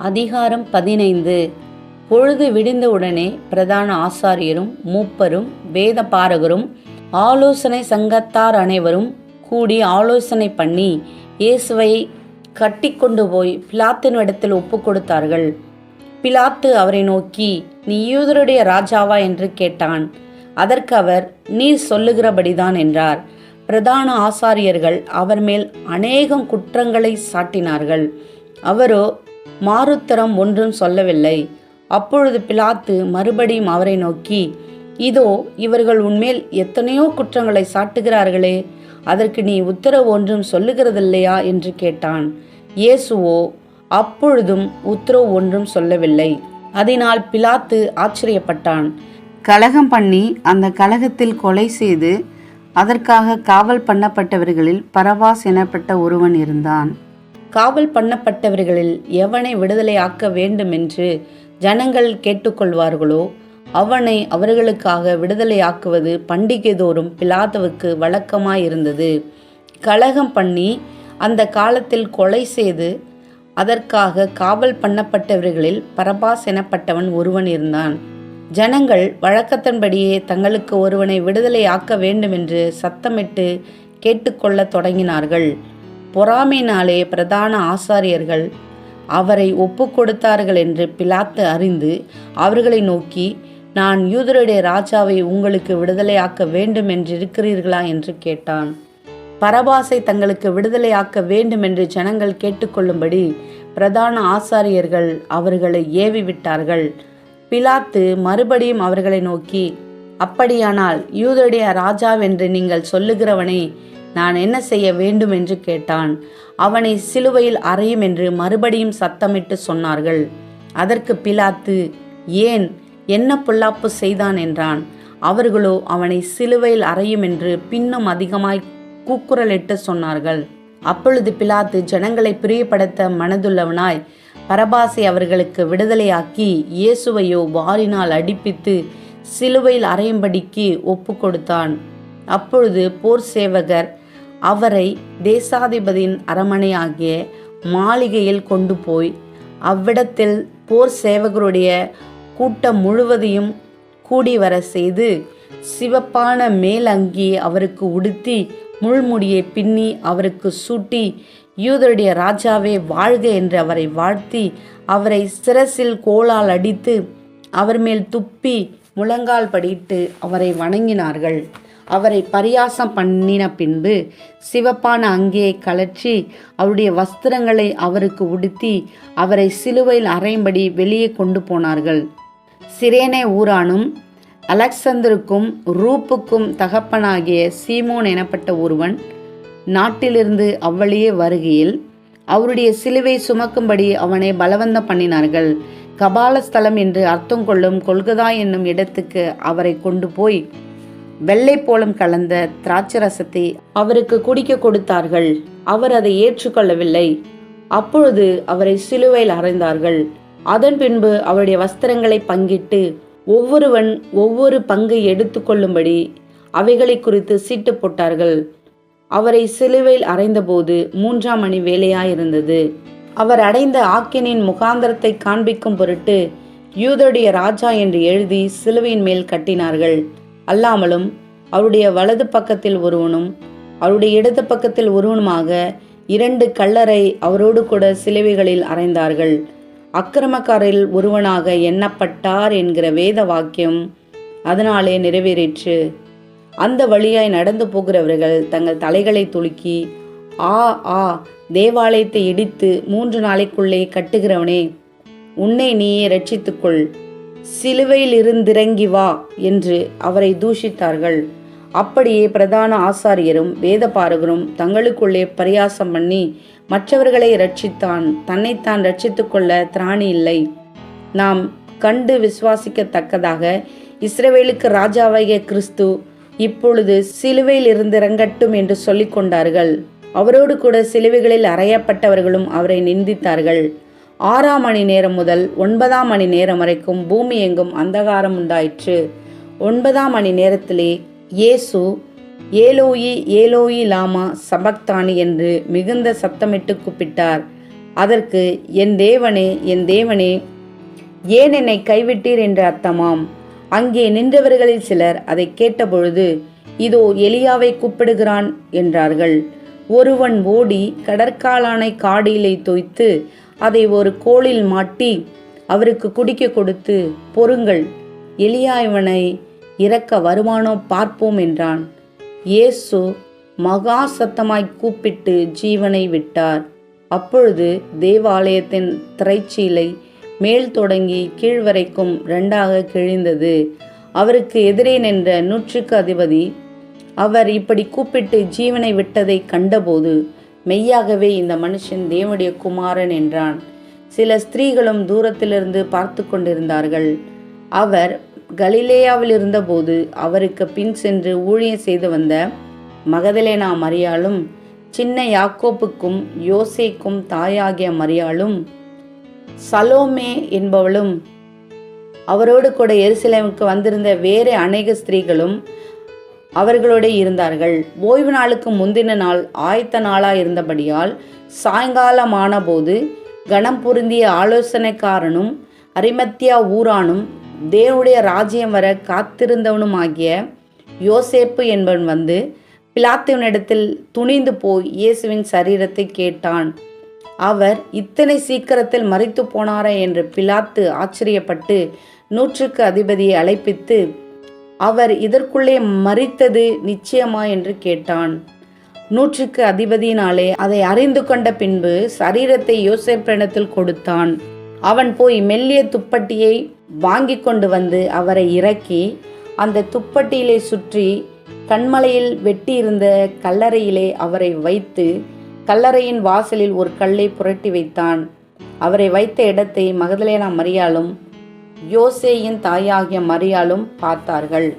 அதிகாரம் 15. பொழுது விடிந்தவுடனே பிரதான ஆசாரியரும் மூப்பரும் வேத பாரகரும் ஆலோசனை சங்கத்தார் அனைவரும் கூடி ஆலோசனை பண்ணி இயேசுவை கட்டி கொண்டு போய் பிலாத்தினிடத்தில் ஒப்பு கொடுத்தார்கள். பிலாத்து அவரை நோக்கி, நீ யூதருடைய ராஜாவா என்று கேட்டான். அதற்கு அவர், நீர் சொல்லுகிறபடிதான் என்றார். பிரதான ஆசாரியர்கள் அவர் மேல் அநேகம் குற்றங்களை சாட்டினார்கள். அவரோ மாறுத்தரம் ஒன்றும் சொல்லவில்லை. அப்பொழுது பிலாத்து மறுபடியும் அவரை நோக்கி, இதோ இவர்கள் உன்மேல் எத்தனையோ குற்றங்களை சாட்டுகிறார்களே, அதற்கு நீ உத்தரவு ஒன்றும் சொல்லுகிறதில்லையா என்று கேட்டான். இயேசுவோ அப்பொழுதும் உத்தரவு ஒன்றும் சொல்லவில்லை. அதனால் பிலாத்து ஆச்சரியப்பட்டான். கலகம் பண்ணி அந்த கலகத்தில் கொலை செய்து அதற்காக காவல் பண்ணப்பட்டவர்களில் பரபாஸ் எனப்பட்ட ஒருவன் இருந்தான். காவல் பண்ணப்பட்டவர்களில் எவனை விடுதலையாக்க வேண்டுமென்று ஜனங்கள் கேட்டுக்கொள்வார்களோ அவனை அவர்களுக்காக விடுதலையாக்குவது பண்டிகைதோறும் பிலாத்துவுக்கு வழக்கமாயிருந்தது. கலகம் பண்ணி அந்த காலத்தில் கொலை செய்து அதற்காக காவல் பண்ணப்பட்டவர்களில் பரபாஸ் எனப்பட்டவன் ஒருவன் இருந்தான். ஜனங்கள் வழக்கத்தின்படியே தங்களுக்கு ஒருவனை விடுதலையாக்க வேண்டுமென்று சத்தமிட்டு கேட்டுக்கொள்ள தொடங்கினார்கள். பொறாமையினாலே பிரதான ஆசாரியர்கள் அவரை ஒப்பு கொடுத்தார்கள் என்று பிலாத்து அறிந்து அவர்களை நோக்கி, நான் யூதருடைய ராஜாவை உங்களுக்கு விடுதலையாக்க வேண்டும் என்று இருக்கிறீர்களா என்று கேட்டான். பரபாசை தங்களுக்கு விடுதலையாக்க வேண்டும் என்று ஜனங்கள் கேட்டுக்கொள்ளும்படி பிரதான ஆசாரியர்கள் அவர்களை ஏவி விட்டார்கள். பிலாத்து மறுபடியும் அவர்களை நோக்கி, அப்படியானால் யூதருடைய ராஜாவென்று நீங்கள் சொல்லுகிறவனை நான் என்ன செய்ய வேண்டும் என்று கேட்டான். அவனை சிலுவையில் அறையும் என்று மறுபடியும் சத்தமிட்டு சொன்னார்கள். அதற்கு பிலாத்து, ஏன், என்ன பொல்லாப்பு செய்தான் என்றான். அவர்களோ அவனை சிலுவையில் அறையும் என்று பின்னும் அதிகமாய் கூக்குரலிட்டு சொன்னார்கள். அப்பொழுது பிலாத்து ஜனங்களை பிரியப்படுத்த மனதுள்ளவனாய் பரபாசை அவர்களுக்கு விடுதலையாக்கி இயேசுவையோ வாரினால் அடிப்பித்து சிலுவையில் அறையும்படிக்கு ஒப்பு கொடுத்தான். அப்பொழுது போர் சேவகர் அவரை தேசாதிபதியின் அரமனையாகிய மாளிகையில் கொண்டு போய் அவ்விடத்தில் போர் சேவகருடைய கூட்டம் முழுவதையும் கூடி வர செய்து சிவப்பான மேலங்கி அவருக்கு உடுத்தி முள்முடியை பின்னி அவருக்கு சூட்டி, யூதருடைய ராஜாவே வாழ்க என்று அவரை வாழ்த்தி அவரை சிரசில் கோலால் அடித்து அவர் மேல் துப்பி முழங்கால் படியிட்டு அவரை வணங்கினார்கள். அவரை பரியாசம் பண்ணின பின்பு சிவப்பான அங்கியை கலற்றி அவருடைய வஸ்திரங்களை அவருக்கு உடுத்தி அவரை சிலுவையில் அறையும்படி வெளியே கொண்டு போனார்கள். சிரேனே ஊரானும் அலெக்சந்தருக்கும் ரூப்புக்கும் தகப்பனாகிய சீமோன் எனப்பட்ட ஒருவன் நாட்டிலிருந்து அவ்வழியே வருகையில் அவருடைய சிலுவை சுமக்கும்படி அவனை பலவந்தம் பண்ணினார்கள். கபாலஸ்தலம் என்று அர்த்தம் கொள்ளும் கொல்கதா என்னும் இடத்துக்கு அவரை கொண்டு போய் வெள்ளை போலம் கலந்த திராட்சரசத்தை அவருக்கு குடிக்க கொடுத்தார்கள். அவர் அதை ஏற்றுக்கொள்ளவில்லை. அப்பொழுது அவரை சிலுவையில் அறைந்தார்கள். அதன் பின்பு அவருடைய வஸ்திரங்களை பங்கிட்டு ஒவ்வொருவன் ஒவ்வொரு பங்கை எடுத்து கொள்ளும்படி அவைகளை குறித்து சீட்டு போட்டார்கள். அவரை சிலுவையில் அறைந்தபோது 3ஆம் மணி வேளையாயிருந்தது. அவர் அடைந்த ஆக்கினின் முகாந்தரத்தை காண்பிக்கும் பொருட்டு யூதருடைய ராஜா என்று எழுதி சிலுவையின் மேல் கட்டினார்கள். அல்லாமலும் அவருடைய வலது பக்கத்தில் ஒருவனும் அவருடைய இடது பக்கத்தில் ஒருவனுமாக 2 கள்ளரை அவரோடு கூட சிலுவைகளில் அறைந்தார்கள். அக்கிரமக்காரில் ஒருவனாக எண்ணப்பட்டார் என்கிற வேத வாக்கியம் அதனாலே நிறைவேறிற்று. அந்த வழியாய் நடந்து போகிறவர்கள் தங்கள் தலைகளை துலுக்கி, ஆ ஆ, தேவாலயத்தை இடித்து 3 நாளைக்குள்ளே கட்டுகிறவனே, உன்னை நீயே ரட்சித்துக்கொள், சிலுவையில் இருந்திறங்கி வா என்று அவரை தூஷித்தார்கள். அப்படியே பிரதான ஆசாரியரும் வேத பாரகரும் தங்களுக்குள்ளே பரியாசம் பண்ணி, மற்றவர்களை ரட்சித்தான், தன்னைத்தான் ரட்சித்து கொள்ள திராணி இல்லை. நாம் கண்டு விசுவாசிக்கத்தக்கதாக இஸ்ரவேலுக்கு ராஜாவாகிய கிறிஸ்து இப்பொழுது சிலுவையில் இருந்திறங்கட்டும் என்று சொல்லிக் கொண்டார்கள். அவரோடு கூட சிலுவைகளில் அறையப்பட்டவர்களும் அவரை நிந்தித்தார்கள். 6ஆம் மணி நேரம் முதல் 9ஆம் மணி நேரம் வரைக்கும் பூமி எங்கும் அந்தகாரம் உண்டாயிற்று. 9ஆம் மணி நேரத்திலே இயேசு ஏலோயி ஏலோயி லாமா சபக்தானி என்று மிகுந்த சத்தமிட்டு கூப்பிட்டார். அதற்கு, என் தேவனே, என் தேவனே, ஏன் என்னை கைவிட்டீர் என்று அர்த்தமாம். அங்கே நின்றவர்களில் சிலர் அதை கேட்டபொழுது, இதோ எலியாவை கூப்பிடுகிறான் என்றார்கள். ஒருவன் ஓடி கடற்காலானை காடியிலே தோய்த்து அதை ஒரு கோலில் மாட்டி அவருக்கு குடிக்க கொடுத்து, பொறுங்கள், எலியா இவனை இறக்க வருமானோ பார்ப்போம் என்றான். இயேசு மகா சத்தமாய் கூப்பிட்டு ஜீவனை விட்டார். அப்பொழுது தேவாலயத்தின் திரைச்சீலை மேல் தொடங்கி கீழ்வரைக்கும் 2ஆக கிழிந்தது. அவருக்கு எதிரே நின்ற 100க்கு அதிபதி அவர் இப்படி கூப்பிட்டு ஜீவனை விட்டதை கண்டபோது, மெய்யாகவே இந்த மனுஷன் தேவனுடைய குமாரன் என்றான். சில ஸ்திரீகளும் தூரத்திலிருந்து பார்த்து கொண்டிருந்தார்கள். அவர் கலிலேயாவில் இருந்தபோது அவருக்கு பின் சென்று ஊழியம் செய்து வந்த மகதலேனா மரியாளும், சின்ன யாக்கோப்புக்கும் யோசேக்கும் தாயாகிய மரியாளும், சலோமே என்பவளும், அவரோடு கூட எருசலேமுக்கு வந்திருந்த வேறு அநேக ஸ்திரீகளும் அவர்களோடு இருந்தார்கள். ஓய்வு நாளுக்கு முந்தின நாள் ஆயத்த நாளாக இருந்தபடியால் சாயங்காலமான போது கனம் பொருந்திய ஆலோசனைக்காரனும் அரிமத்தியா ஊரானும் தேவனுடைய ராஜ்யம் வர காத்திருந்தவனுமாகிய யோசேப்பு என்பவன் வந்து பிலாத்துவினிடத்தில் துணிந்து போய் இயேசுவின் சரீரத்தை கேட்டான். அவர் இத்தனை சீக்கிரத்தில் மரித்து போனாரா என்று பிலாத்து ஆச்சரியப்பட்டு 100க்கு அதிபதியை அழைப்பித்து, அவர் இதற்குள்ளே மரித்தது நிச்சயமா என்று கேட்டான். 100க்கு அதிபதியினாலே அதை அறிந்து கொண்ட பின்பு சரீரத்தை யோசேப்பினிடத்தில் கொடுத்தான். அவன் போய் மெல்லிய துப்பட்டியை வாங்கி கொண்டு வந்து அவரை இறக்கி அந்த துப்பட்டியிலே சுற்றி கண்மலையில் வெட்டியிருந்த கல்லறையிலே அவரை வைத்து கல்லறையின் வாசலில் ஒரு கல்லை புரட்டி வைத்தான். அவரை வைத்த இடத்தை மகதலேனா மரியாளும் யோசேயின் தாயாகிய மரியாளும் பார்த்தார்கள்.